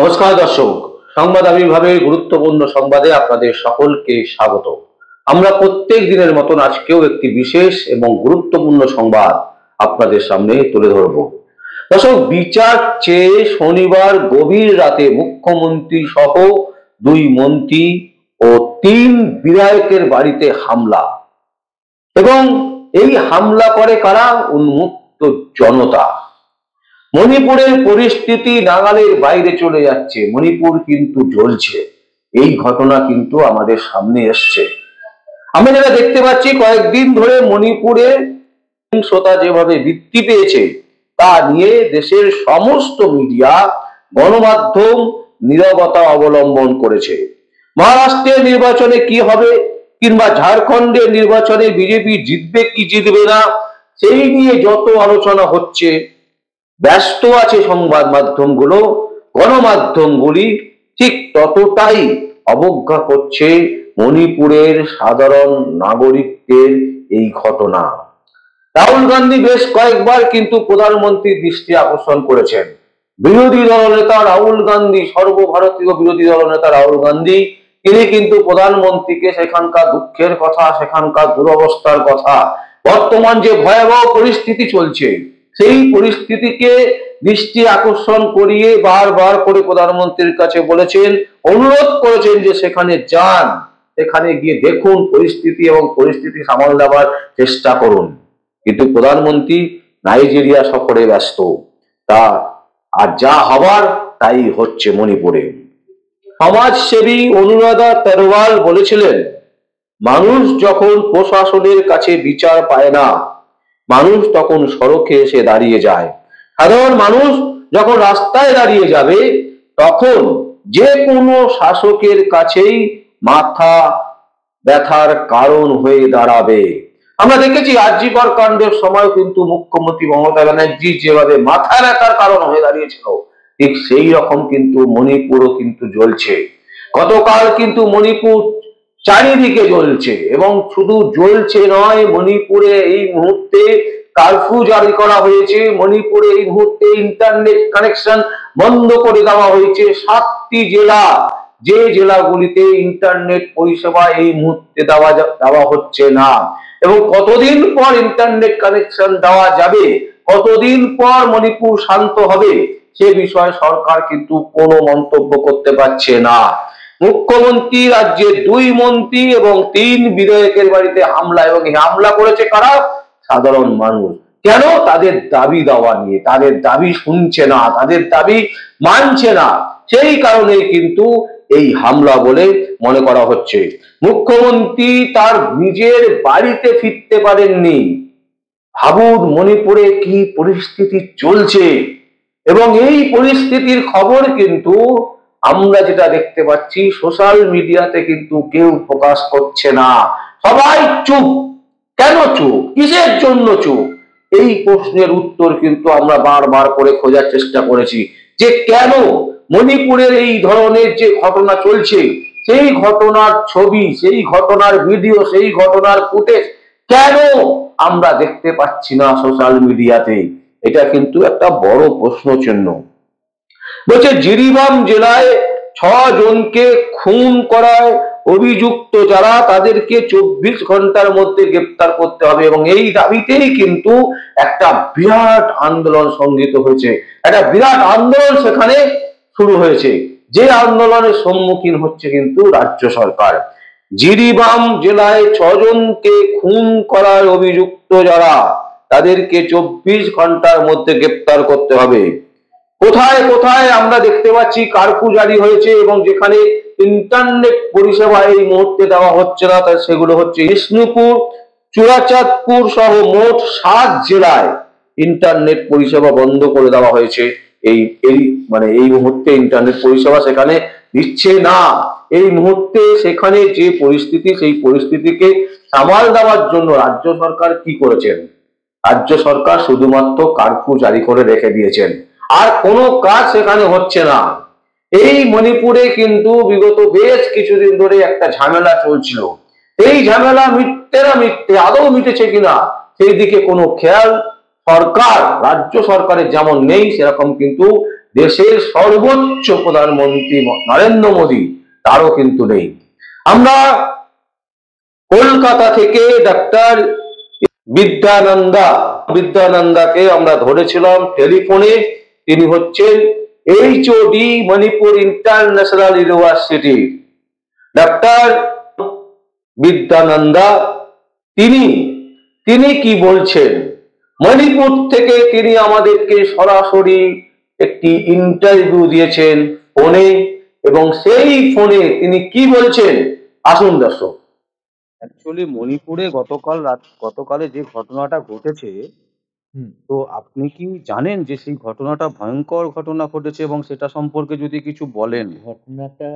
নমস্কার দর্শক, সংবাদ আবির্ভাবের গুরুত্বপূর্ণ সংবাদে আপনাদের সকলকে স্বাগত। আমরা প্রত্যেক দিনের মতন আজকেও একটি বিশেষ এবং গুরুত্বপূর্ণ সংবাদ আপনাদের সামনে তুলে ধরব। দর্শক, বিচার চেয়ে শনিবার গভীর রাতে মুখ্যমন্ত্রী সহ 2 মন্ত্রী ও 3 বিধায়কের বাড়িতে হামলা, এবং এই হামলা করে কারা? উন্মুক্ত জনতা। মণিপুরের পরিস্থিতি নাগালের বাইরে চলে যাচ্ছে। মণিপুর কিন্তু জ্বলছে। এই ঘটনা কিন্তু আমাদের সামনে এসছে। আমরা যেটা দেখতে পাচ্ছি, কয়েকদিন ধরে মণিপুরে সহিংসতা যেভাবে বৃদ্ধি পেয়েছে তা নিয়ে দেশের সমস্ত মিডিয়া, গণমাধ্যম নীরবতা অবলম্বন করেছে। মহারাষ্ট্রের নির্বাচনে কি হবে, কিংবা ঝাড়খণ্ডের নির্বাচনে বিজেপি জিতবে কি জিতবে না, সেই নিয়ে যত আলোচনা হচ্ছে, ব্যস্ত আছে সংবাদ মাধ্যমগুলো, গণমাধ্যমগুলি ঠিক ততটাই অবজ্ঞা করছে মণিপুরের সাধারণ নাগরিকদের এই ঘটনা। রাহুল গান্ধী বেশ কয়েকবার কিন্তু প্রধানমন্ত্রীর দৃষ্টি আকর্ষণ করেছেন। বিরোধী দলনেতা রাহুল গান্ধী, সর্বভারতীয় বিরোধী দলনেতা রাহুল গান্ধী, তিনি কিন্তু প্রধানমন্ত্রীকে সেখানকার দুঃখের কথা, সেখানকার দুরবস্থার কথা, বর্তমান যে ভয়াবহ পরিস্থিতি চলছে সেই পরিস্থিতিকে দৃষ্টি আকর্ষণ করিয়ে বারবার করে প্রধানমন্ত্রীর কাছে বলেছেন, অনুরোধ করেছেন যে সেখানে যান, সেখানে গিয়ে দেখুন পরিস্থিতি এবং পরিস্থিতি সামাল দেওয়ার চেষ্টা করুন। কিন্তু প্রধানমন্ত্রী নাইজেরিয়া সফরে ব্যস্ত। তা আর যা হবার তাই হচ্ছে মণিপুরে। সমাজসেবী অনুরাধা তেরওয়াল বলেছিলেন, মানুষ যখন প্রশাসনের কাছে বিচার পায় না, মানুষ তখন সড়কে এসে দাঁড়িয়ে যায়। সাধারণ মানুষ যখন রাস্তায় দাঁড়িয়ে যাবে, তখন যে কোনো শাসকের কাছেই মাথা ব্যথার কারণ হয়ে দাঁড়াবে। আমরা দেখেছি আর.জি. কর কাণ্ডের সময় কিন্তু মুখ্যমন্ত্রী মমতা ব্যানার্জি যেভাবে মাথা ব্যথার কারণ হয়ে দাঁড়িয়েছিল, ঠিক সেই রকম কিন্তু মণিপুরও কিন্তু জ্বলছে। গতকাল কিন্তু মণিপুর চারিদিকে জ্বলছে, এবং শুধু জ্বলছে নয়, মণিপুরে এই মুহূর্তে কারফিউ জারি করা হয়েছে। মণিপুরে এই মুহূর্তে ইন্টারনেট কানেকশন বন্ধ করে দেওয়া হয়েছে। 7টি জেলা, যে জেলাগুলিতে ইন্টারনেট পরিষেবা এই মুহূর্তে দেওয়া হচ্ছে না, এবং কতদিন পর ইন্টারনেট কানেকশন দেওয়া যাবে, কতদিন পর মণিপুর শান্ত হবে, সে বিষয়ে সরকার কিন্তু কোনো মন্তব্য করতে পারছে না। মুখ্যমন্ত্রী রাজ্যের 2 মন্ত্রী এবং 3 বিধায়কের বাড়িতে হামলা, এবং এই হামলা করেছে কারা? সাধারণ মানুষ। কেন? তাদের দাবি দাওয়া নিয়ে। তাদের দাবি শুনছে না, তাদের দাবি মানছে না, সেই কারণেই কিন্তু এই হামলা বলে মনে করা হচ্ছে। মুখ্যমন্ত্রী তার নিজের বাড়িতে ফিরতে পারেননি। ভাবুন মণিপুরে কি পরিস্থিতি চলছে, এবং এই পরিস্থিতির খবর কিন্তু আমরা যেটা দেখতে পাচ্ছি, সোশ্যাল মিডিয়াতে কিন্তু কেউ প্রকাশ করছে না। সবাই চুপ। কেন চুপ? কিসের জন্য চুপ? এই প্রশ্নের উত্তর কিন্তু আমরা বারবার করে খোঁজার চেষ্টা করেছি, যে কেন মণিপুরের এই ধরনের যে ঘটনা চলছে, সেই ঘটনার ছবি, সেই ঘটনার ভিডিও, সেই ঘটনার ফুটেজ কেন আমরা দেখতে পাচ্ছি না সোশ্যাল মিডিয়াতে? এটা কিন্তু একটা বড় প্রশ্ন চিহ্ন। বলছে জিরিবাম জেলায় 6 জনকে খুন করায় অভিযুক্ত যারা, তাদেরকে 24 ঘন্টার মধ্যে গ্রেফতার করতে হবে, এবং এই দাবিতেই কিন্তু একটা বিরাট আন্দোলন সংগঠিত হয়েছে। একটা বিরাট আন্দোলন সেখানে শুরু হয়েছে, যে আন্দোলনের সম্মুখীন হচ্ছে কিন্তু রাজ্য সরকার। জিরিবাম জেলায় 6 জনকে খুন করার অভিযুক্ত যারা, তাদেরকে 24 ঘন্টার মধ্যে গ্রেফতার করতে হবে। কোথায় কোথায় আমরা দেখতে পাচ্ছি কারফিউ জারি হয়েছে, এবং যেখানে ইন্টারনেট পরিষেবা এই মুহূর্তে দেওয়া হচ্ছে না, সেগুলো হচ্ছে বিষ্ণুপুর, চুরাচাঁদপুর সহ মোট 7 জেলায় ইন্টারনেট পরিষেবা বন্ধ করে দেওয়া হয়েছে। এই মুহূর্তে ইন্টারনেট পরিষেবা সেখানে দিচ্ছে না। এই মুহূর্তে সেখানে যে পরিস্থিতি, সেই পরিস্থিতিকে সামাল দেওয়ার জন্য রাজ্য সরকার কি করেছেন? রাজ্য সরকার শুধুমাত্র কারফিউ জারি করে রেখে দিয়েছেন, আর কোনো কাজ সেখানে হচ্ছে না। এই মণিপুরে কিন্তু বিগত বেশ কিছুদিন ধরে একটা ঝামেলা চলছিল। এই ঝামেলা মিটতে না মিটতে, আদৌ মিটেছে কিনা সেই দিকে কোনো খেয়াল সরকার, রাজ্য সরকারের যেমন নেই, সেরকম কিন্তু দেশের সর্বোচ্চ প্রধানমন্ত্রী নরেন্দ্র মোদী তারও কিন্তু নেই। আমরা কলকাতা থেকে ডাক্তার বিদ্যানন্দাকে আমরা ধরেছিলাম টেলিফোনে। তিনি হচ্ছেন HOD Manipur international university doctor Vidyananda. তিনি তিনি কি বলছেন, মণিপুর থেকে তিনি আমাদেরকে সরাসরি একটি ইন্টারভিউ দিয়েছেন ফোনে, এবং সেই ফোনে তিনি কি বলছেন আসুন দর্শক। অ্যাকচুয়ালি মণিপুরে গতকালে যে ঘটনাটা ঘটেছে, হুম। তো আপনি কি জানেন যে সেই ঘটনাটা ভয়ঙ্কর ঘটনা ঘটেছে, এবং সেটা সম্পর্কে যদি কিছু বলেন? ঘটনাটা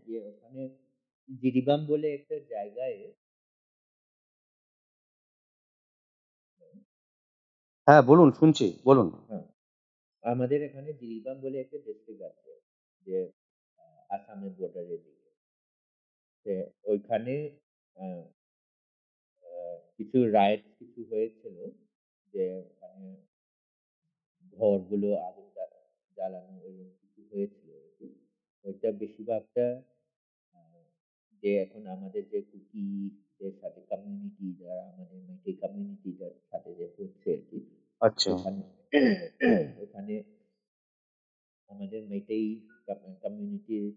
যে ওখানে জিরিবাম বলে একটা জায়গায় হ্যাঁ বলুন, শুনছি, বলুন। হ্যাঁ, আমাদের এখানে জিরিবাম বলে একটা ডিস্ট্রিক্ট আছে, যে আসামের বর্ডারের দিকে। তো ওইখানে আহ, কিছু রাইট কিছু হয়েছিল, যে মানে ঘরগুলো আগুন জ্বালানো এরকম কিছু হয়েছিল আর কি। ওইটা বেশিরভাগটা আহ, যে এখন আমাদের যে কুকিদের সাথে কমিউনিটি, যারা আমাদের মেটে কমিউনিটির সাথে যে হচ্ছে আর কি, আচ্ছা। ওখানে ওখানে আমাদের মেটেই কমিউনিটির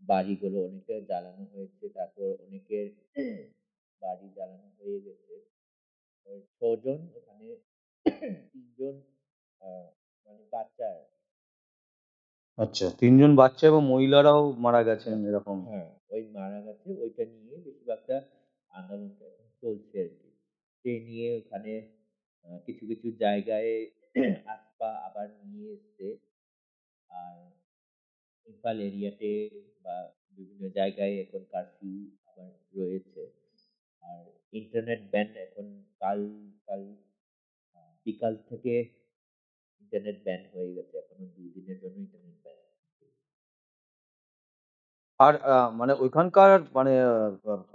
বাড়িগুলো অনেকে জ্বালানো হয়েছে, তারপর অনেকের বাড়ি জ্বালানো হয়ে গেছে। ওই 6 জন ওখানে 3 জন আহ, মানে বাচ্চা। আচ্ছা, 3 জন বাচ্চা এবং মহিলারাও মারা গেছেন হ্যাঁ, এরকম। হ্যাঁ, ওই মারা গেছে, ওইটা নিয়ে বেশিরভাগটা আন্দোলনটা এখন চলছে আর কি। সে নিয়ে ওখানে কিছু কিছু জায়গায় আস্থা আবার নিয়ে এসছে। আর ইম্ফল এরিয়াতে বা বিভিন্ন জায়গায় এখন কারফিউ আবার রয়েছে। আর ইন্টারনেট ব্যান এখন কাল কাল বিকাল থেকে ইন্টারনেট ব্যান হয়ে গেছে, এখনো 2 দিনের জন্য ইন্টারনেট ব্যান। আর মানে ওইখানকার মানে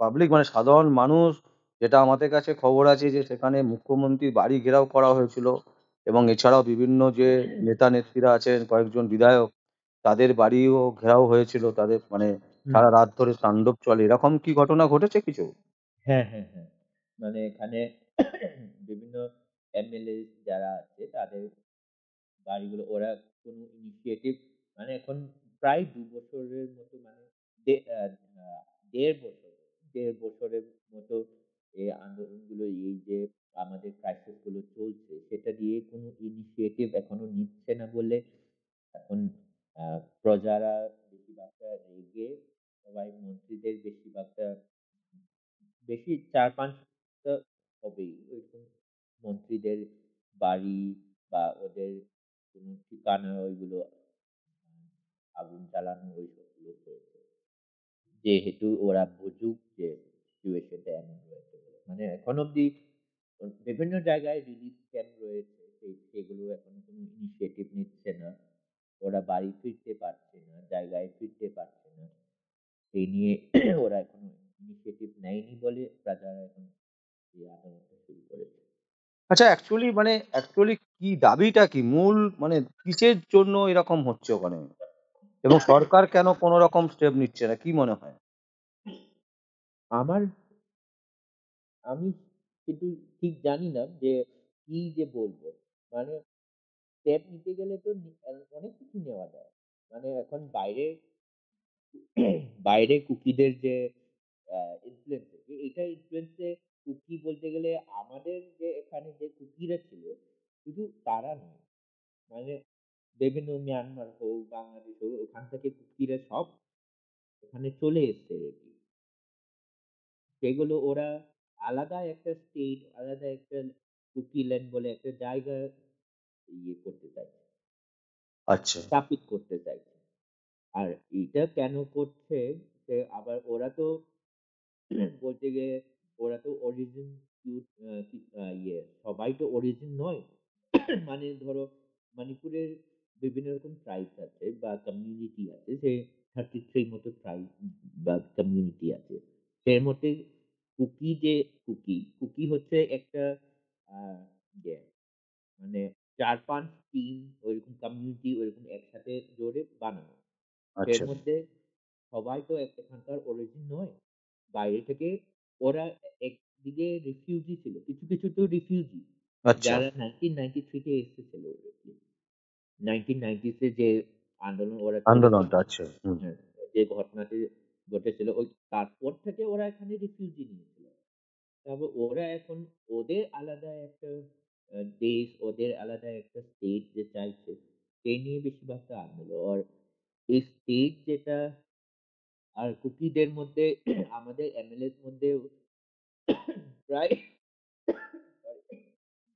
পাবলিক, মানে সাধারণ মানুষ, যেটা আমাদের কাছে খবর আছে যে সেখানে মুখ্যমন্ত্রীর বাড়ি ঘেরাও করা হয়েছিল, এবং এছাড়াও বিভিন্ন যে নেতা নেত্রীরা আছেন, কয়েকজন বিধায়ক, তাদের বাড়িও ঘেরাও হয়েছিল, তাদের মানে হুম। সারা রাত ধরে তাণ্ডব চলে, এরকম কি ঘটনা ঘটেছে কিছু? হ্যাঁ, হ্যাঁ, হ্যাঁ। মানে এখানে বিভিন্ন এমএলএ যারা আছে তাদের বাড়িগুলো ওরা কোনো ইনিশিয়েটিভ, মানে এখন প্রায় 2 বছরের মতো, মানে দে- আহ, আহ, 1.5 বছর 1.5 বছরের মতো এই আন্দোলনগুলো, এই যে আমাদের ক্রাইসিস গুলো চলছে, সেটা দিয়ে কোনো ইনিশিয়েটিভ এখনো নিচ্ছে না বলে এখন প্রজারা বেশিরভাগটা রেগে, সবাই মন্ত্রীদের বেশিরভাগটা, বেশি 4-5টা হবেই ওইরকম মন্ত্রীদের বাড়ি বা ওদের কোনো ঠিকানা ওইগুলো আগুন জ্বালানো ওইসব গুলো হয়েছে, যেহেতু ওরা বুঝুক যে সিচুয়েশনটা এমন রয়েছে বলে। মানে এখন অব্দি বিভিন্ন জায়গায় রিলিফ ক্যাম্প রয়েছে, সেগুলো এখন কোনো ইনিশিয়েটিভ নিচ্ছে না। ওরা বাড়ি ফিরতে পারছে না, জায়গায় ফিরতে পারছে না, এই নিয়ে ওরা এখনো ইনিশিয়েটিভ নেয়নি বলে প্রজারা এখন এই আন্দোলনটা শুরু করেছে। আচ্ছা, অ্যাকচুয়ালি কি দাবিটা কি মূল, মানে কিসের জন্য এরকম হচ্ছে ওখানে, এবং সরকার কেন কোনো রকম স্টেপ নিচ্ছে না, কি মনে হয়? আমার আমি কিন্তু ঠিক জানি না যে কি যে বলবো। মানে স্টেপ নিতে গেলে তো অনেক কিছু নেওয়া যায়। মানে এখন বাইরে বাইরে কুকিদের যে ইনফ্লুয়েন্স, এটা ইনফ্লুয়েন্সে কুকি বলতে গেলে আমাদের যে এখানে যে কুকিরা ছিল, শুধু তারা নয়, মানে বিভিন্ন মিয়ানমার হোক, বাংলাদেশ হোক, ওখান থেকে কুকিরা সব এখানে চলে এসছে আর কি। সেগুলো ওরা আলাদা একটা স্টেট, আলাদা একটা কুকি ল্যান্ড বলে একটা জায়গা ইয়ে করতে চাইছে, আচ্ছা। স্থাপিত করতে চাইছে। আর এটা কেন করছে, সে আবার ওরা তো বলতে গিয়ে ওরা তো অরিজিন, ইয়ে সবাই তো অরিজিন নয়। মানে ধরো মণিপুরের বিভিন্ন রকম ট্রাইবস আছে বা কমিউনিটি আছে, সে 33 মতো ট্রাইব বা কমিউনিটি আছে। এর মধ্যে কুকি যে কুকি কুকি হচ্ছে একটা আহ, ইয়ে, মানে 4-5 টিম ওইরকম কমিউনিটি ওইরকম একসাথে জোরে বানানো। এর আচ্ছা, মধ্যে সবাই তো এখানকার অরিজিন নয়। বাইরে থেকে ওরা একদিকে রিফিউজি ছিল। কিছু, কিছু তো রিফিউজি আচ্ছা, যারা 1993 তে এসেছিল। 1990s এ যে আন্দোলন ওরা করেছিল, আন্দোলনটা আচ্ছা, হুম, হ্যাঁ, যে ঘটনাটি ঘটেছিল ওই তারপর থেকে ওরা এখানে রিফিউজি নিয়েছিল। তবে ওরা এখন ওদের আলাদা একটা দেশ, ওদের আলাদা একটা স্টেট যে চাইছে, সেই নিয়ে বেশিরভাগটা আন্দোলন। আর এই স্টেট যেটা আর কুকিদের মধ্যে আমাদের এমএলএর মধ্যেও প্রায়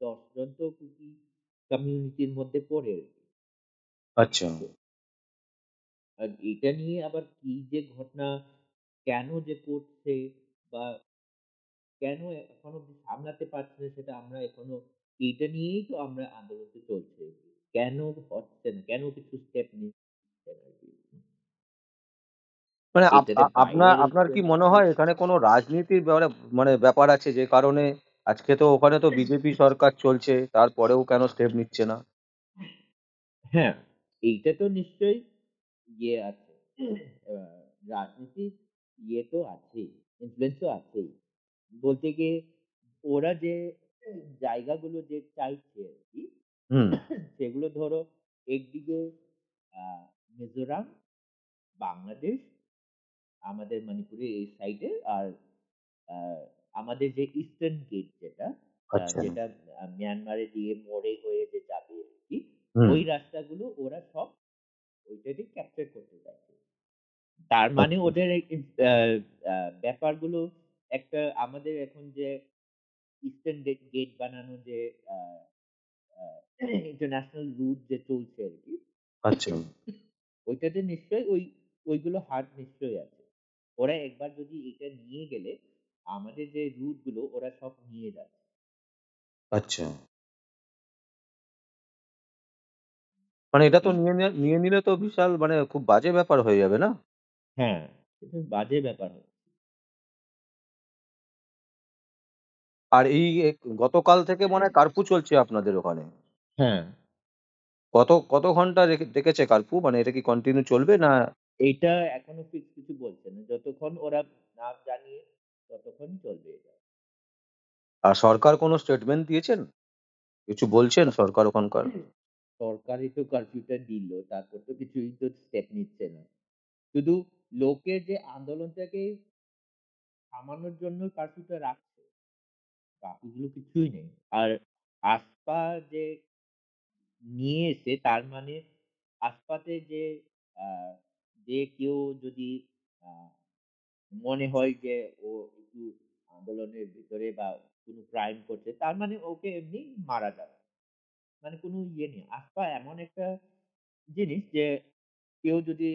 10 জন তো কুকি কমিউনিটির মধ্যে পড়ে আরকি। আচ্ছা। তো আর এটা নিয়ে আবার কি যে ঘটনা, কেন যে করছে বা কেন এখনো সামলাতে পারছে না সেটা আমরা এখনো এইটা নিয়েই তো আমরা আন্দোলনটা চলছে। কেন হচ্ছে না? কেন কিছু স্টেপ নিচ্ছে না আরকি। মানে এটাতে আপনার বাইরের আপনার কি মনে influence হয় এখানে কোনো রাজনীতির মানে ব্যাপার আছে যে কারণে আজকে তো ওখানে তো বিজেপি সরকার চলছে, তারপরেও কেন স্টেপ নিচ্ছে না? হ্যাঁ, এইটা তো নিশ্চয়ই ইয়ে আছে। আ রাজনীতির ইয়ে তো আছেই, ইনফ্লুয়েন্স তো আছেই। বলতে গিয়ে ওরা যে জায়গাগুলো যে চাইছে আরকি, হুম, সেগুলো ধরো একদিকে আ মিজোরাম, বাংলাদেশ, আমাদের মণিপুরের এই সাইডে আর আ আমাদের যে ইস্টার্ন গেট যেটা, আচ্ছা, যেটা মিয়ানমারে দিয়ে মোড়ে হয়ে যে যাবে আরকি, হুম, ওই রাস্তাগুলো ওরা সব ওইটাকে ক্যাপচার করতে চাইছে। তার মানে আচ্ছা, ওদের এই আ আ ব্যাপারগুলো একটা আমাদের এখন যে ইস্টার্ন গেট বানানো যে আ আ ইন্টারন্যাশনাল রুট যে চলছে আরকি, আচ্ছা, ওইটাতে নিশ্চয়ই ওইগুলো হাত নিশ্চয়ই আছে। ওরা একবার যদি এটা নিয়ে গেলে আমাদের যে রুট গুলো ওরা সব নিয়ে যাবে। আচ্ছা। মানে এটা তো এই নিয়ে নিলে তো বিশাল মানে খুব বাজে ব্যাপার হয়ে যাবে না? হ্যাঁ, এটা বাজে ব্যাপার হয়। আর এই গতকাল থেকে মনে হয় কারফিউ চলছে আপনাদের ওখানে। হ্যাঁ, কত ঘন্টা রেখেছে কারফিউ? মানে এটা কি কন্টিনিউ চলবে না? এইটা এখনো ফিক্স কিছু বলছে না। যতক্ষণ ওরা না জানিয়ে ততক্ষণ চলবে এটা। আর সরকার কোনো স্টেটমেন্ট দিয়েছেন? কিছু বলছেন সরকার ওখানকার? সরকারই তো কারফিউটা দিল। তারপর তো কিছুই তো স্টেপ নিচ্ছে না। শুধু লোকের যে আন্দোলনটাকে থামানোর জন্য কারফিউটা রাখছে। বাকিগুলো কিছুই নেই। আর আস্পা যে নিয়ে এসে তার মানে আস্পাতে যে আ যে কেউ যদি আ মনে হয় যে ও একটু আন্দোলনের ভিতরে বা কোনো ক্রাইম করছে, তার মানে ওকে এমনি মারা যাবে। মানে কোনো ইয়ে নেই। আস্পা এমন একটা জিনিস যে কেউ যদি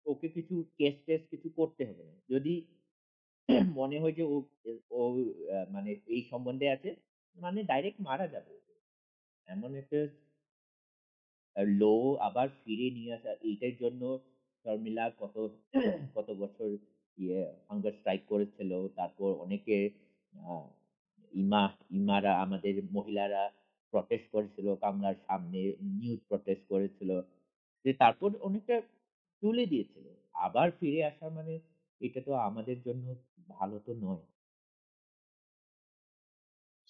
ওকে কিছু কেস-টেস কিছু করতে হবে না। যদি মনে হয় যে ও মানে এই সম্বন্ধে আছে, মানে ডাইরেক্ট মারা যাবে ওকে। এমন একটা লো আবার ফিরিয়ে নিয়ে আসা এইটার জন্য শর্মিলা কত বছর ইয়ে হাঙ্গার স্ট্রাইক করেছিল। তারপর অনেকে আ ইমা ইমারা আমাদের মহিলারা প্রটেস্ট করেছিল কামরার সামনে, নিউড প্রটেস্ট করেছিল। যে তারপর অনেকটা তুলে দিয়েছিল। আবার ফিরে আসা মানে এটা তো আমাদের জন্য ভালো তো নয়।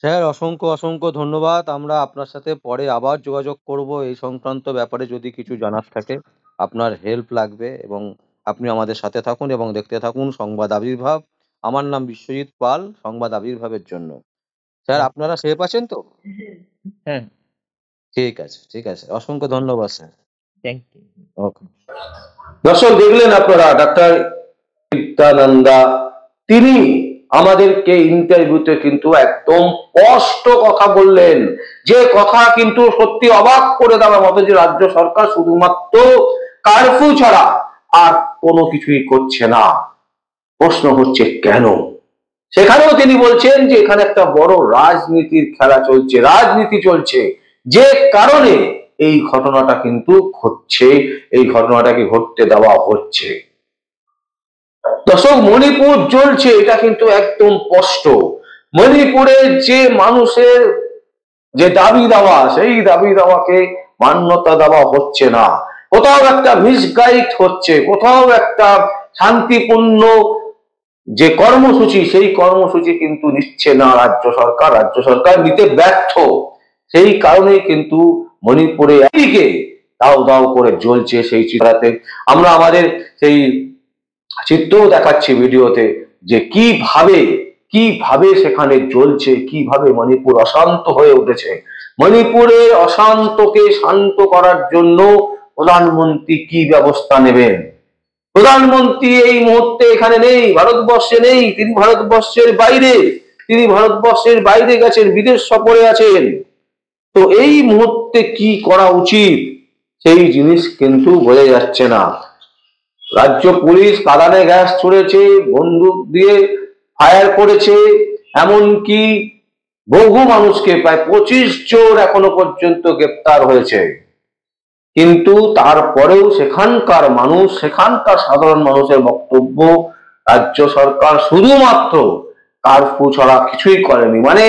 স্যার অসংখ্য ধন্যবাদ। আমরা আপনার সাথে পরে আবার যোগাযোগ করব এই সংক্রান্ত ব্যাপারে যদি কিছু জানার থাকে। আপনার হেল্প লাগবে এবং আপনি আমাদের সাথে থাকুন এবং দেখতে থাকুন সংবাদ আবির্ভাব। আমার নাম বিশ্বজিৎ পাল, সংবাদ আবির্ভাবের জন্য। Sir okay. আপনারা সেফ আছেন তো? হ্যাঁ, ঠিক আছে, ঠিক আছে। অসংখ্য ধন্যবাদ স্যার। Thank you. ওকে। দর্শক দেখলেন আপনারা ডাক্তার নিত্যানন্দা, তিনি আমাদেরকে ইন্টারভিউতে কিন্তু একদম স্পষ্ট কথা বললেন, যে কথা কিন্তু সত্যি অবাক করে দেওয়ার মতো, যে রাজ্য সরকার শুধুমাত্র কারফিউ ছাড়া আর কোনো কিছুই করছে না। প্রশ্ন হচ্ছে কেন? সেখানেও তিনি বলছেন যে এখানে একটা বড় রাজনীতির খেলা চলছে, রাজনীতি চলছে, যে কারণে এই ঘটনাটা কিন্তু ঘটছে, এই ঘটনাটাকে ঘটতে দেওয়া হচ্ছে। দর্শক, মণিপুর জ্বলছে এটা কিন্তু একদম স্পষ্ট। মণিপুরে যে মানুষের যে দাবি দেওয়া, সেই দাবি দেওয়াকে মান্যতা দেওয়া হচ্ছে না। কোথাও একটা মিসগাইড হচ্ছে, কোথাও একটা শান্তিপূর্ণ যে কর্মসূচি, সেই কর্মসূচি কিন্তু নিচ্ছে না রাজ্য সরকার। রাজ্য সরকার নিতে ব্যর্থ। সেই কারণেই কিন্তু মণিপুরে একদিকে দাও দাও করে জ্বলছে সেই চিত্রাতে। আমরা আমাদের সেই চিত্রও দেখাচ্ছি ভিডিওতে, যে কিভাবে সেখানে জ্বলছে, কিভাবে মণিপুর অশান্ত হয়ে উঠেছে। মণিপুরের অশান্তকে শান্ত করার জন্য প্রধানমন্ত্রী কি ব্যবস্থা নেবেন? প্রধানমন্ত্রী এই মুহূর্তে এখানে নেই, ভারতবর্ষে নেই, তিনি ভারতবর্ষের বাইরে গেছেন, বিদেশ সফরে আছেন। তো এই মুহূর্তে কি করা উচিত সেই জিনিস কিন্তু বোঝা যাচ্ছে না। রাজ্য পুলিশ কাঁদানে গ্যাস ছুড়েছে, বন্দুক দিয়ে ফায়ার করেছে, এমনকি বহু মানুষকে, প্রায় 25 জন এখনো পর্যন্ত গ্রেপ্তার হয়েছে। কিন্তু তারপরেও সেখানকার সাধারণ মানুষের বক্তব্য, রাজ্য সরকার শুধুমাত্র কারফিউ ছাড়া কিছুই করেনি, মানে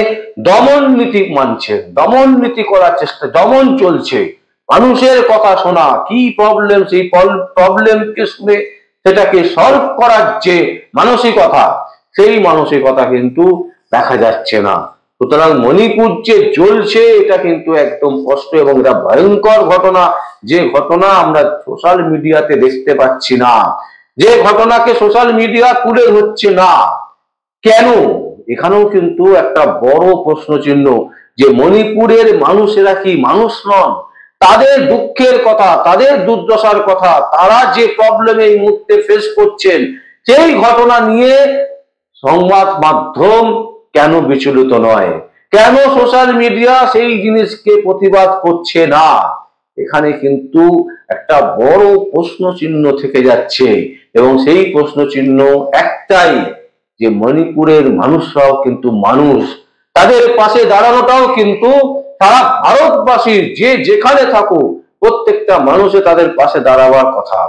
দমন নীতি মানছে, দমন নীতি করার চেষ্টা, দমন চলছে। মানুষের কথা শোনা, কি প্রবলেম, সেই প্রবলেমকে শুনে সেটাকে সলভ করার যে মানসিকতা, সেই মানসিকতা কিন্তু দেখা যাচ্ছে না। সুতরাং মণিপুর যে জ্বলছে এটা কিন্তু একদম স্পষ্ট, এবং এটা ভয়ঙ্কর ঘটনা, যে ঘটনা আমরা সোশ্যাল মিডিয়াতে দেখতে পাচ্ছি না, যে ঘটনাকে সোশ্যাল মিডিয়া তুলে ধরছে না। কেন? এখানেও কিন্তু একটা বড় প্রশ্ন চিহ্ন, যে মণিপুরের মানুষেরা কি মানুষ নন? তাদের দুঃখের কথা, তাদের দুর্দশার কথা, তারা যে প্রবলেমে এই মুহূর্তে ফেস করছেন, সেই ঘটনা নিয়ে সংবাদ মাধ্যম কেন বিচলিত নয়? কেন সোশ্যাল মিডিয়া সেই জিনিসকে প্রতিবাদ করছে না? এখানে কিন্তু একটা বড় প্রশ্ন চিহ্ন থেকে যাচ্ছে, এবং সেই প্রশ্ন চিহ্ন একটাই, যে মণিপুরের মানুষরাও কিন্তু মানুষ, তাদের পাশে দাঁড়ানোটাও কিন্তু সারা ভারতবাসীর যে যেখানে থাকুক প্রত্যেকটা মানুষে তাদের পাশে দাঁড়াবার কথা।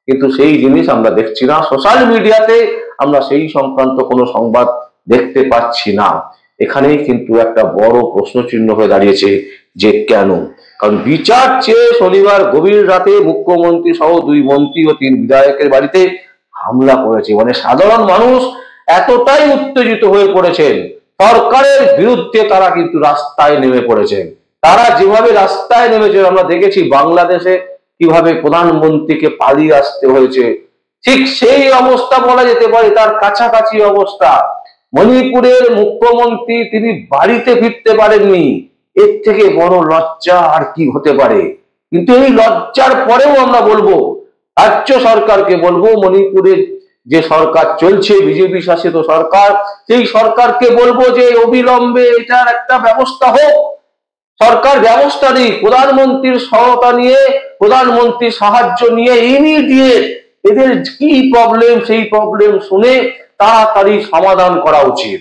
কিন্তু সেই জিনিস আমরা দেখছি না, সোশ্যাল মিডিয়াতে আমরা সেই সংক্রান্ত কোনো সংবাদ দেখতে পাচ্ছি না। এখানেই কিন্তু একটা বড় প্রশ্ন চিহ্ন হয়ে দাঁড়িয়েছে, যে কেন? কারণ বিচার চেয়ে শনিবার গভীর রাতে মুখ্যমন্ত্রী সহ 2 মন্ত্রী ও 3 বিধায়কের বাড়িতে হামলা করেছে। মানে সাধারণ মানুষ এতটাই উত্তেজিত হয়ে পড়েছেন, সরকারের বিরুদ্ধে তারা কিন্তু রাস্তায় নেমে পড়েছেন। তারা যেভাবে রাস্তায় নেমেছে, আমরা দেখেছি বাংলাদেশে কিভাবে প্রধানমন্ত্রীকে পালিয়ে আসতে হয়েছে, ঠিক সেই অবস্থা বলা যেতে পারে, তার কাছাকাছি অবস্থা। মণিপুরের মুখ্যমন্ত্রী তিনি বাড়িতে ফিরতে পারেননি, এর থেকে বড় লজ্জা আর কি হতে পারে? কিন্তু এই লজ্জার পরেও আমরা বলবো, রাজ্য সরকারকে বলবো, মণিপুরের যে সরকার চলছে, বিজেপি শাসিত সরকার, সেই সরকারকে বলবো যে অবিলম্বে এটার একটা ব্যবস্থা হোক। সরকার ব্যবস্থা নিক, প্রধানমন্ত্রীর সহায়তা নিয়ে, প্রধানমন্ত্রীর সাহায্য নিয়ে ইমিডিয়েট এদের কি প্রবলেম, সেই প্রবলেম শুনে তাড়াতাড়ি সমাধান করা উচিত।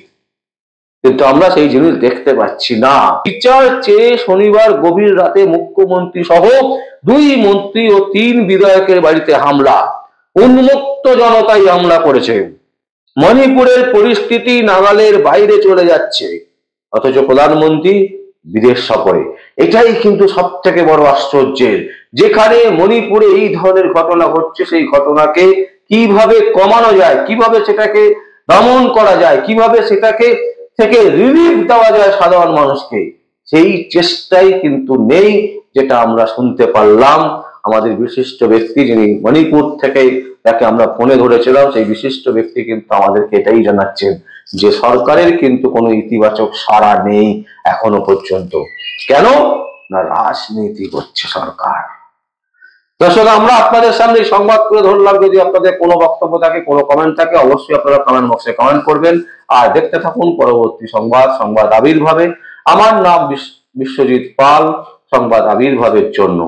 কিন্তু আমরা সেই জিনিস দেখতে পাচ্ছি না। বিচার চেয়ে শনিবার গভীর রাতে মুখ্যমন্ত্রী সহ 2 মন্ত্রী ও 3 বিধায়কের বাড়িতে হামলা, উন্মুক্ত জনতাই হামলা করেছে। মণিপুরের পরিস্থিতি নাগালের বাইরে চলে যাচ্ছে, অথচ প্রধানমন্ত্রী বিদেশ সফরে। এটাই কিন্তু সব থেকে বড় আশ্চর্যের, যেখানে মণিপুরে এই ধরনের ঘটনা ঘটছে, সেই ঘটনাকে কিভাবে কমানো যায়, কিভাবে সেটাকে দমন করা যায়, কিভাবে সেটাকে থেকে রিলিফ দেওয়া যায় সাধারণ মানুষকে, সেই চেষ্টাই কিন্তু নেই। যেটা আমরা শুনতে পারলাম আমাদের বিশিষ্ট ব্যক্তি, যিনি মণিপুর থেকে যাকে আমরা ফোনে ধরেছিলাম, সেই বিশিষ্ট ব্যক্তি কিন্তু আমাদেরকে এটাই জানাচ্ছেন, যে সরকারের কিন্তু কোনো ইতিবাচক সাড়া নেই এখনো পর্যন্ত। কেন না? রাজনীতি করছে সরকার। দর্শক, আমরা আপনাদের সামনে সংবাদ করে ধরলাম। যদি আপনাদের কোনো বক্তব্য থাকে, কোনো কমেন্ট থাকে, অবশ্যই আপনারা কমেন্ট বক্সে কমেন্ট করবেন। আর দেখতে থাকুন পরবর্তী সংবাদ আবির্ভাবে। আমার নাম বিশ্বজিৎ পাল, সংবাদ আবির্ভাবের জন্য।